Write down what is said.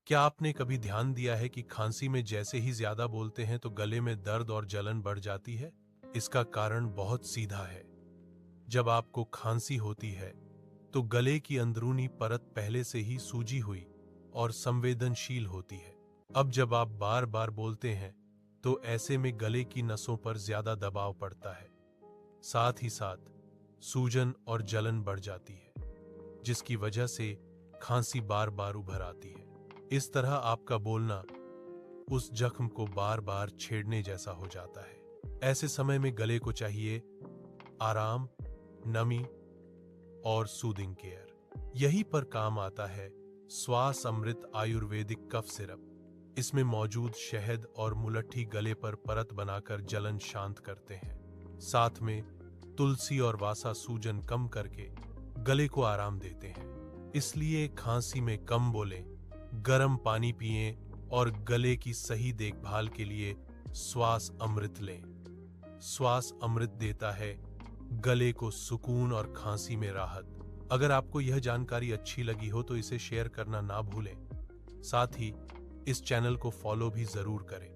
क्या आपने कभी ध्यान दिया है कि खांसी में जैसे ही ज्यादा बोलते हैं तो गले में दर्द और जलन बढ़ जाती है? इसका कारण बहुत सीधा है। जब आपको खांसी होती है तो गले की अंदरूनी परत पहले से ही सूजी हुई और संवेदनशील होती है। अब जब आप बार बार बोलते हैं तो ऐसे में गले की नसों पर ज्यादा दबाव पड़ता है। साथ ही साथ सूजन और जलन बढ़ जाती है, जिसकी वजह से खांसी बार बार उभर आती है। इस तरह आपका बोलना उस जख्म को बार बार छेड़ने जैसा हो जाता है। ऐसे समय में गले को चाहिए आराम, नमी और सूदिंग केयर। यही पर काम आता है श्वास अमृत आयुर्वेदिक कफ सिरप। इसमें मौजूद शहद और मुलट्ठी गले पर परत बनाकर जलन शांत करते हैं। साथ में तुलसी और वासा सूजन कम करके गले को आराम देते हैं। इसलिए खांसी में कम बोलें, गर्म पानी पिएं और गले की सही देखभाल के लिए श्वास अमृत लें। श्वास अमृत देता है गले को सुकून और खांसी में राहत। अगर आपको यह जानकारी अच्छी लगी हो तो इसे शेयर करना ना भूलें। साथ ही इस चैनल को फॉलो भी जरूर करें।